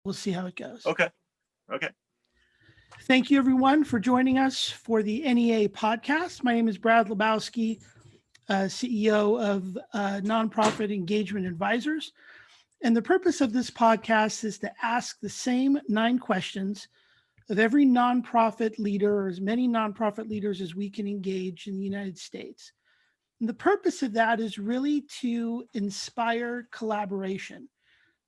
We'll see how it goes. Okay. Okay. Thank you, everyone, for joining us for the NEA podcast. My name is Brad Lebowski, CEO of Nonprofit Engagement Advisors. And the purpose of this podcast is to ask the same 9 questions of every nonprofit leader, or as many nonprofit leaders as we can engage in the United States. And the purpose of that is really to inspire collaboration.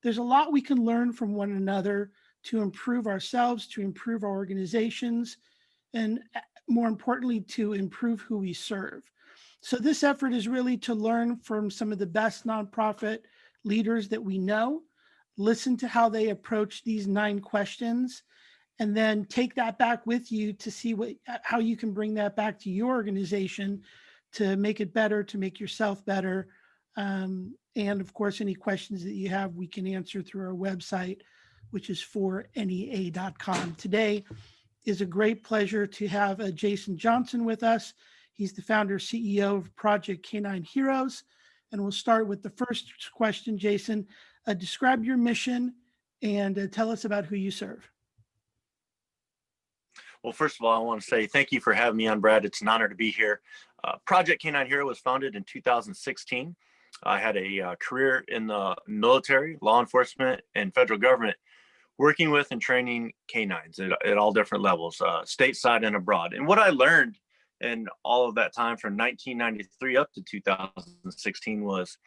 There's a lot we can learn from one another to improve ourselves, to improve our organizations, and more importantly, to improve who we serve. So this effort is really to learn from some of the best nonprofit leaders that we know, listen to how they approach these 9 questions, and then take that back with you to see how you can bring that back to your organization to make it better, to make yourself better. And of course, any questions that you have, we can answer through our website, which is 4NEA.com. Today is a great pleasure to have Jason Johnson with us. He's the founder, CEO of Project Canine Heroes. And we'll start with the first question, Jason. Describe your mission and tell us about who you serve. Well, first of all, I want to say thank you for having me on, Brad. It's an honor to be here. Project Canine Hero was founded in 2016. I had a career in the military, law enforcement, and federal government, working with and training canines at all different levels, stateside and abroad. And what I learned in all of that time from 1993 up to 2016 was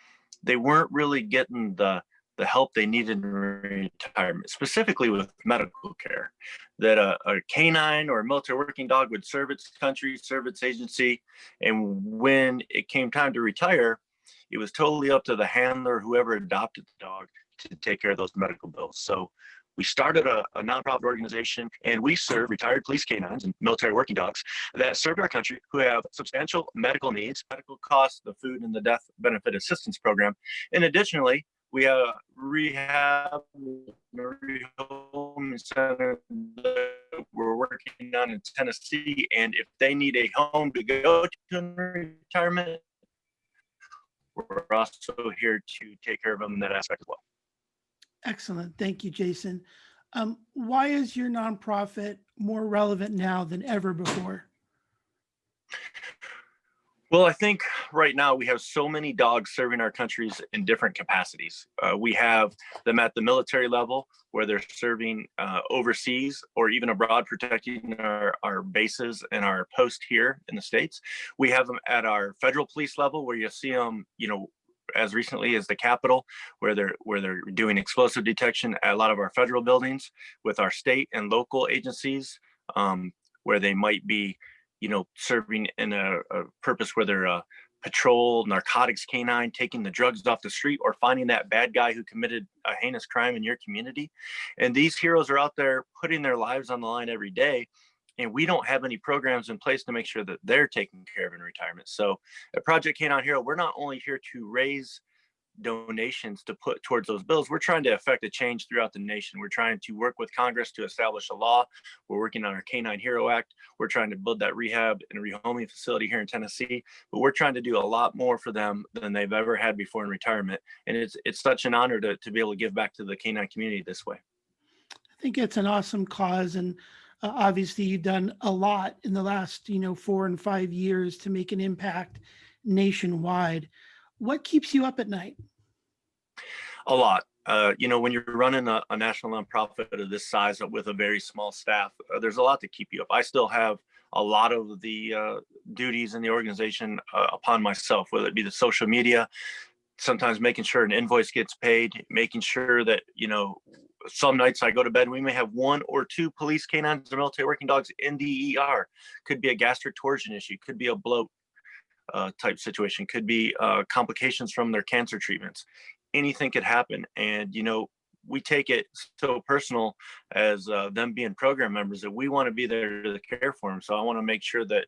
they weren't really getting the help they needed in retirement, specifically with medical care. That a canine or a military working dog would serve its country, serve its agency, and when it came time to retire, it was totally up to the handler, whoever adopted the dog, to take care of those medical bills. So we started a nonprofit organization, and we serve retired police canines and military working dogs that serve our country who have substantial medical needs, medical costs, the food and the death benefit assistance program. And additionally, we have a rehab rehome center that we're working on in Tennessee. And if they need a home to go to in retirement, we're also here to take care of them in that aspect as well. Excellent. Thank you, Jason. Why is your nonprofit more relevant now than ever before? Well, I think right now we have so many dogs serving our countries in different capacities. We have them at the military level where they're serving overseas or even abroad, protecting our bases and our post here in the States. We have them at our federal police level where you see them, as recently as the Capitol, where they're doing explosive detection at a lot of our federal buildings, with our state and local agencies, where they might be, serving in a purpose where they're a patrol narcotics canine, taking the drugs off the street, or finding that bad guy who committed a heinous crime in your community. And these heroes are out there putting their lives on the line every day. And we don't have any programs in place to make sure that they're taken care of in retirement. So at Project Canine Hero, we're not only here to raise donations to put towards those bills, we're trying to affect a change throughout the nation. We're trying to work with Congress to establish a law. We're working on our Canine Hero Act. We're trying to build that rehab and rehoming facility here in Tennessee. But we're trying to do a lot more for them than they've ever had before in retirement. And it's such an honor to be able to give back to the canine community this way. I think it's an awesome cause. And obviously you've done a lot in the last, 4 and 5 years to make an impact nationwide. What keeps you up at night? A lot. When you're running a national nonprofit of this size with a very small staff, there's a lot to keep you up. I still have a lot of the duties in the organization upon myself, whether it be the social media, sometimes making sure an invoice gets paid, making sure that, some nights I go to bed, we may have 1 or 2 police canines or military working dogs in the ER. Could be a gastric torsion issue, could be a bloat type situation, could be complications from their cancer treatments. Anything could happen. And, we take it so personal as them being program members that we want to be there to care for them. So I want to make sure that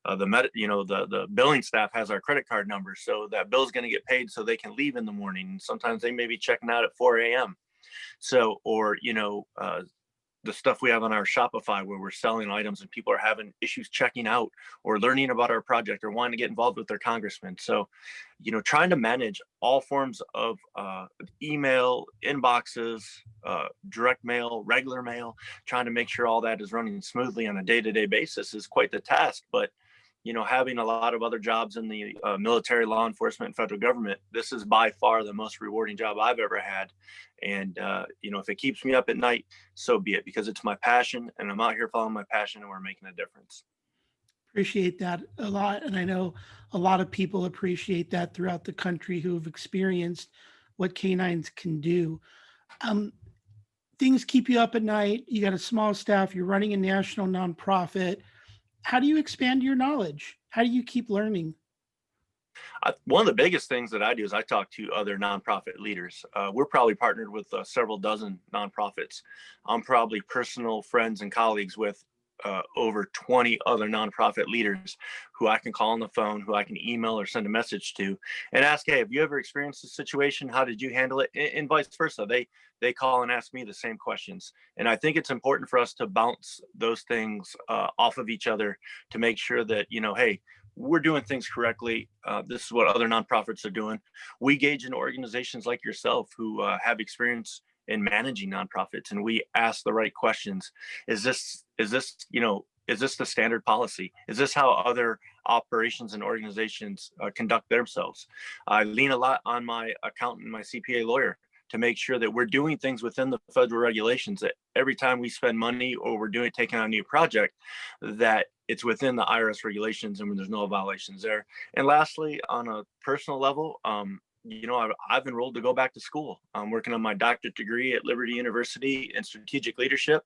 the billing staff has our credit card number, so that bill's going to get paid so they can leave in the morning. Sometimes they may be checking out at 4 a.m. So, or, the stuff we have on our Shopify where we're selling items and people are having issues checking out or learning about our project or wanting to get involved with their congressman. So, trying to manage all forms of email, inboxes, direct mail, regular mail, trying to make sure all that is running smoothly on a day-to-day basis is quite the task. But having a lot of other jobs in the military, law enforcement, and federal government, this is by far the most rewarding job I've ever had. And, if it keeps me up at night, so be it, because it's my passion and I'm out here following my passion and we're making a difference. Appreciate that a lot. And I know a lot of people appreciate that throughout the country who have experienced what canines can do. Um, Things keep you up at night. You got a small staff, you're running a national nonprofit. How do you expand your knowledge? How do you keep learning? One of the biggest things that I do is I talk to other nonprofit leaders. We're probably partnered with several dozen nonprofits. I'm probably personal friends and colleagues with over 20 other nonprofit leaders who I can call on the phone, who I can email or send a message to and ask, hey, have you ever experienced this situation? How did you handle it? And vice versa. They call and ask me the same questions. And I think it's important for us to bounce those things off of each other to make sure that, hey, we're doing things correctly. This is what other nonprofits are doing. We gauge in organizations like yourself who have experience in managing nonprofits, and we ask the right questions. Is this the standard policy? Is this how other operations and organizations conduct themselves? I lean a lot on my accountant, my CPA lawyer, to make sure that we're doing things within the federal regulations, that every time we spend money or we're taking on a new project, that it's within the IRS regulations and when there's no violations there. And lastly, on a personal level, I've enrolled to go back to school. I'm working on my doctorate degree at Liberty University in strategic leadership.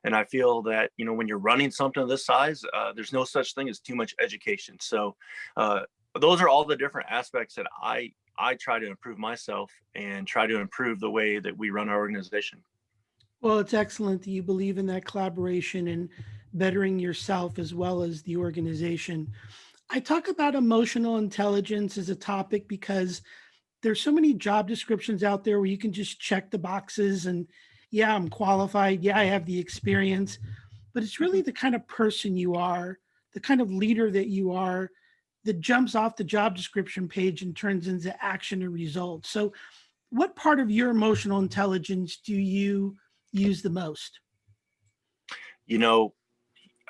And I feel that, when you're running something of this size, there's no such thing as too much education. So those are all the different aspects that I try to improve myself and try to improve the way that we run our organization. Well, it's excellent that you believe in that collaboration and bettering yourself as well as the organization. I talk about emotional intelligence as a topic because there's so many job descriptions out there where you can just check the boxes and, yeah, I'm qualified. Yeah, I have the experience. But it's really the kind of person you are, the kind of leader that you are, that jumps off the job description page and turns into action and results. So, what part of your emotional intelligence do you use the most?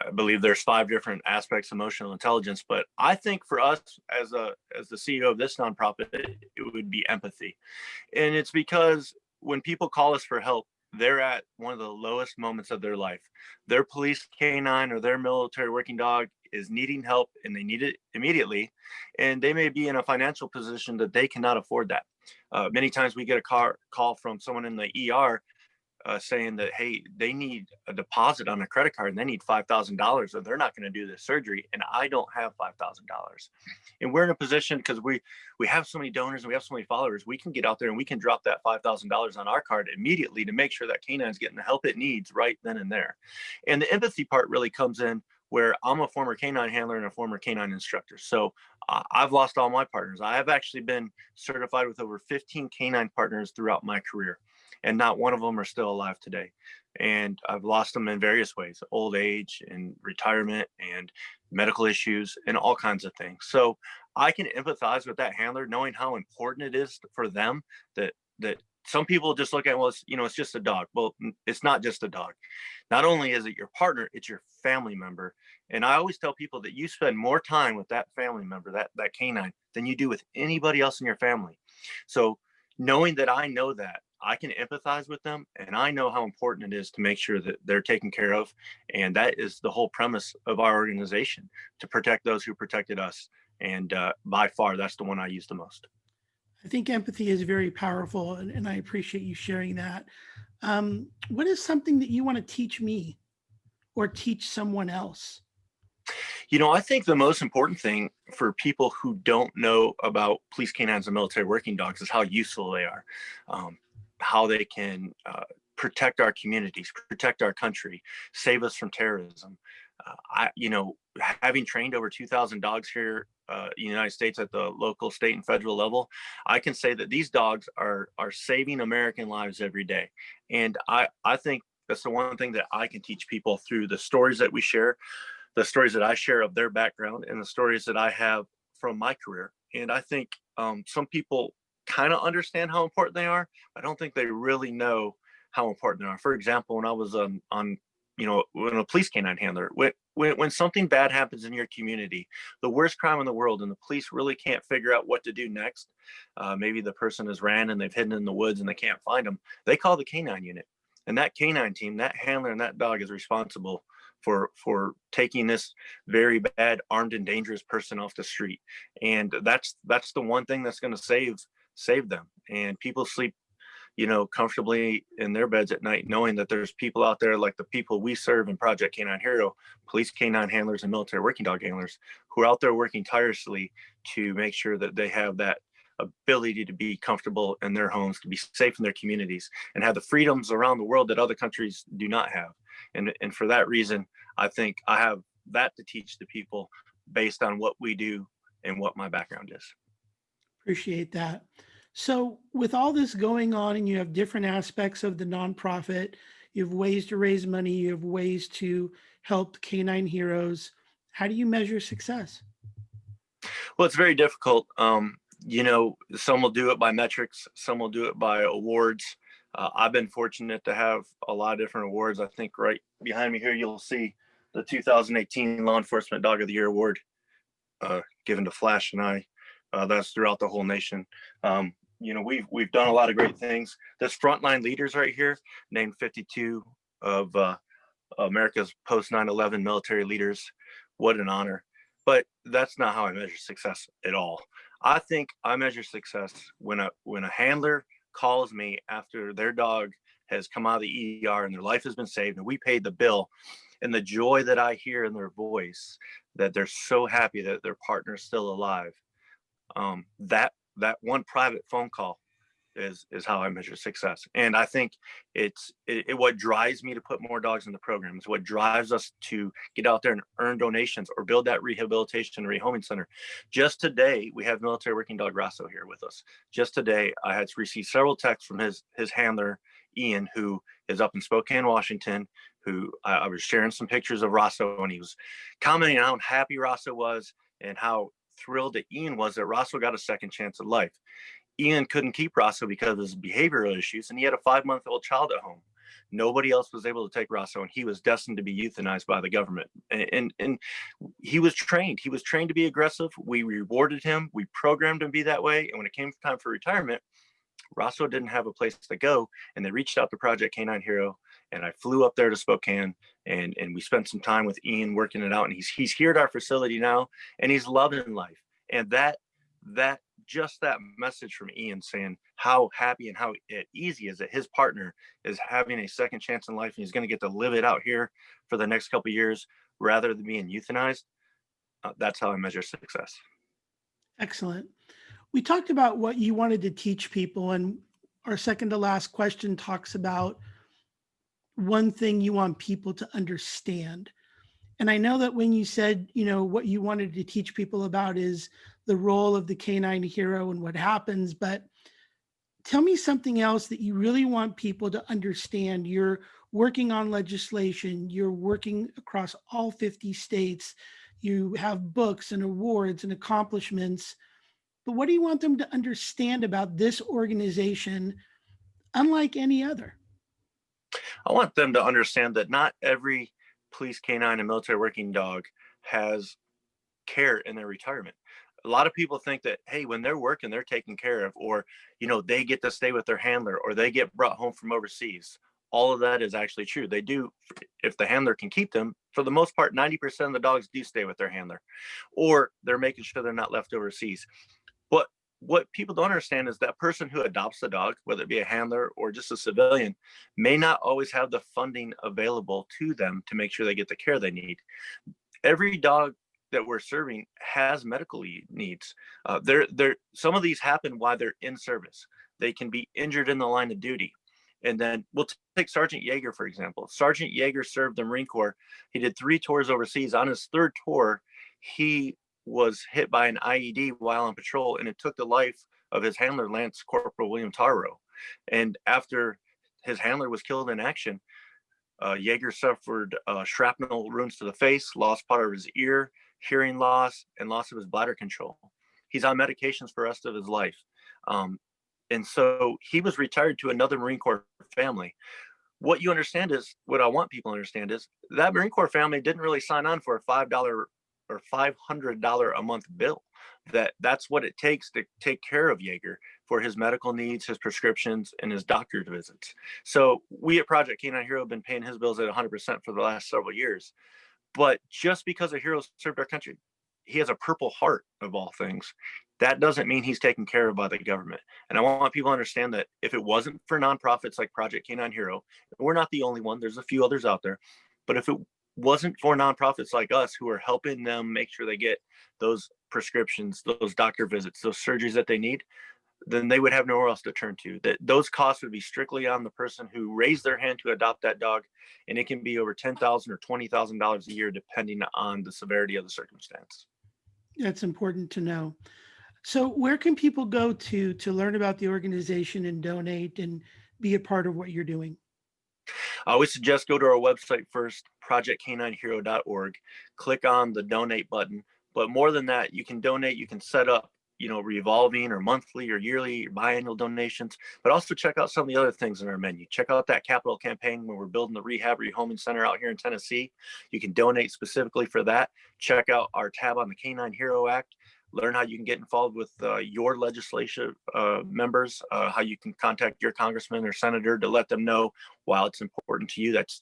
I believe there's 5 different aspects of emotional intelligence, but I think for us as the CEO of this nonprofit, it would be empathy. And it's because when people call us for help, they're at one of the lowest moments of their life. Their police canine or their military working dog is needing help and they need it immediately. And they may be in a financial position that they cannot afford that. Many times we get a call from someone in the ER saying that, hey, they need a deposit on a credit card and they need $5,000 or they're not going to do this surgery. And I don't have $5,000. And we're in a position because we have so many donors and we have so many followers, we can get out there and we can drop that $5,000 on our card immediately to make sure that canine's getting the help it needs right then and there. And the empathy part really comes in where I'm a former canine handler and a former canine instructor. So I've lost all my partners. I have actually been certified with over 15 canine partners throughout my career, and not one of them are still alive today. And I've lost them in various ways, old age and retirement and medical issues and all kinds of things. So I can empathize with that handler, knowing how important it is for them that some people just look at, well, it's just a dog. Well, it's not just a dog. Not only is it your partner, it's your family member. And I always tell people that you spend more time with that family member, that canine, than you do with anybody else in your family. So knowing that I know that, I can empathize with them and I know how important it is to make sure that they're taken care of. And that is the whole premise of our organization, to protect those who protected us. And by far, that's the one I use the most. I think empathy is very powerful, and I appreciate you sharing that. What is something that you want to teach me or teach someone else? I think the most important thing for people who don't know about police canines and military working dogs is how useful they are, how they can protect our communities, protect our country, save us from terrorism. Having trained over 2,000 dogs here in the United States at the local, state, and federal level, I can say that these dogs are saving American lives every day. And I think That's the one thing that I can teach people through the stories that we share, the stories that I share of their background, and the stories that I have from my career. And I think some people kind of understand how important they are. I don't think they really know how important they are. For example, when I was when a police canine handler, when something bad happens in your community, the worst crime in the world, and the police really can't figure out what to do next, maybe the person has ran and they've hidden in the woods and they can't find them, they call the canine unit. And that canine team, that handler and that dog is responsible for taking this very bad, armed and dangerous person off the street. And that's the one thing that's going to save them. And people sleep comfortably in their beds at night, knowing that there's people out there like the people we serve in Project Canine Hero, police canine handlers and military working dog handlers, who are out there working tirelessly to make sure that they have that ability to be comfortable in their homes, to be safe in their communities, and have the freedoms around the world that other countries do not have. And for that reason, I think I have that to teach the people based on what we do and what my background is. Appreciate that. So with all this going on, and you have different aspects of the nonprofit, you have ways to raise money, you have ways to help canine heroes. How do you measure success? Well, it's very difficult. Some will do it by metrics, some will do it by awards. I've been fortunate to have a lot of different awards. I think right behind me here, you'll see the 2018 Law Enforcement Dog of the Year Award given to Flash and I. That's throughout the whole nation. We've done a lot of great things. This Frontline Leaders right here, named 52 of America's post 9/11 military leaders. What an honor. But that's not how I measure success at all. I think I measure success when a handler calls me after their dog has come out of the ER and their life has been saved and we paid the bill, and the joy that I hear in their voice, that they're so happy that their partner's still alive. That one private phone call is how I measure success. And I think it's what drives me to put more dogs in the program. It's what drives us to get out there and earn donations or build that rehabilitation and rehoming center. Just today, we have military working dog Rosso here with us. Just today, I had received several texts from his handler, Ian, who is up in Spokane, Washington, who I was sharing some pictures of Rosso, and he was commenting on how happy Rosso was and how thrilled that Ian was that Rosso got a second chance at life. Ian couldn't keep Rosso because of his behavioral issues, and he had a 5-month-old child at home. Nobody else was able to take Rosso, and he was destined to be euthanized by the government. And he was trained. He was trained to be aggressive. We rewarded him. We programmed him to be that way. And when it came time for retirement, Rosso didn't have a place to go, and they reached out to Project Canine Hero, and I flew up there to Spokane, and we spent some time with Ian working it out, and he's here at our facility now, and he's loving life. And that message from Ian saying how happy and how easy is that his partner is having a second chance in life, and he's going to get to live it out here for the next couple of years rather than being euthanized. That's how I measure success. Excellent. We talked about what you wanted to teach people, and our second to last question talks about one thing you want people to understand. And I know that when you said, what you wanted to teach people about is the role of the canine hero and what happens, but tell me something else that you really want people to understand. You're working on legislation, you're working across all 50 states, you have books and awards and accomplishments, but what do you want them to understand about this organization, unlike any other? I want them to understand that not every police canine and military working dog has care in their retirement. A lot of people think that, hey, when they're working, they're taken care of, or, they get to stay with their handler, or they get brought home from overseas. All of that is actually true. They do, if the handler can keep them. For the most part, 90% of the dogs do stay with their handler, or they're making sure they're not left overseas. But what people don't understand is that person who adopts the dog, whether it be a handler or just a civilian, may not always have the funding available to them to make sure they get the care they need. Every dog that we're serving has medical needs. Some of these happen while they're in service. They can be injured in the line of duty. And then we'll take Sergeant Yeager, for example. Sergeant Yeager served the Marine Corps. He did 3 tours overseas. On his 3rd tour, he was hit by an IED while on patrol, and it took the life of his handler, Lance Corporal William Taro. And after his handler was killed in action, Jaeger suffered shrapnel wounds to the face, lost part of his ear, hearing loss, and loss of his bladder control. He's on medications for the rest of his life. And so he was retired to another Marine Corps family. What I want people to understand is that Marine Corps family didn't really sign on for a $5 or $500 a month bill. That's what it takes to take care of Jaeger for his medical needs, his prescriptions, and his doctor's visits. So we at Project Canine Hero have been paying his bills at 100% for the last several years. But just because a hero served our country, he has a Purple Heart of all things. That doesn't mean he's taken care of by the government. And I want people to understand that if it wasn't for nonprofits like Project Canine Hero, we're not the only one. There's a few others out there. But if it wasn't for nonprofits like us who are helping them make sure they get those prescriptions, those doctor visits, those surgeries that they need, then they would have nowhere else to turn to. That those costs would be strictly on the person who raised their hand to adopt that dog, and it can be over $10,000 or $20,000 a year, depending on the severity of the circumstance. That's important to know. So where can people go to learn about the organization and donate and be a part of what you're doing? I always suggest go to our website first, projectcaninehero.org, click on the donate button. But more than that, you can donate, you can set up, revolving or monthly or yearly or biannual donations, but also check out some of the other things in our menu. Check out that capital campaign where we're building the rehab rehoming center out here in Tennessee. You can donate specifically for that. Check out our tab on the Canine Hero Act. Learn how you can get involved with your legislative members, how you can contact your congressman or senator to let them know why it's important to you. That's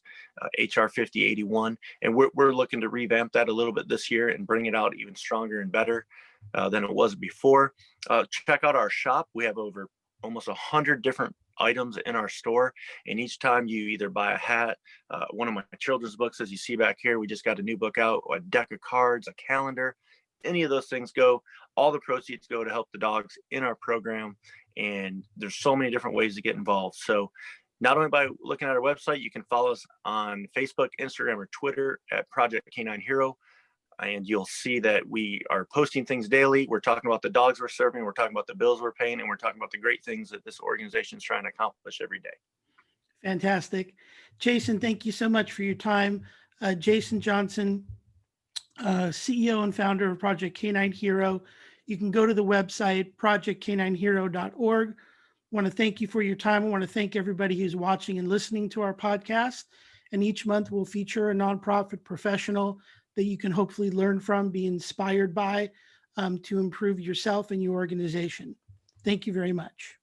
HR 5081. And we're looking to revamp that a little bit this year and bring it out even stronger and better than it was before. Check out our shop. We have over almost 100 different items in our store. And each time you either buy a hat, one of my children's books, as you see back here, we just got a new book out, a deck of cards, a calendar, any of those things all the proceeds go to help the dogs in our program. And there's so many different ways to get involved. So not only by looking at our website, you can follow us on Facebook, Instagram, or Twitter at Project Canine Hero. And you'll see that we are posting things daily. We're talking about the dogs we're serving. We're talking about the bills we're paying. And we're talking about the great things that this organization is trying to accomplish every day. Fantastic. Jason, thank you so much for your time. Jason Johnson, CEO and founder of Project Canine Hero. You can go to the website, projectcaninehero.org. I want to thank you for your time. I want to thank everybody who's watching and listening to our podcast. And each month we'll feature a nonprofit professional that you can hopefully learn from, be inspired by, to improve yourself and your organization. Thank you very much.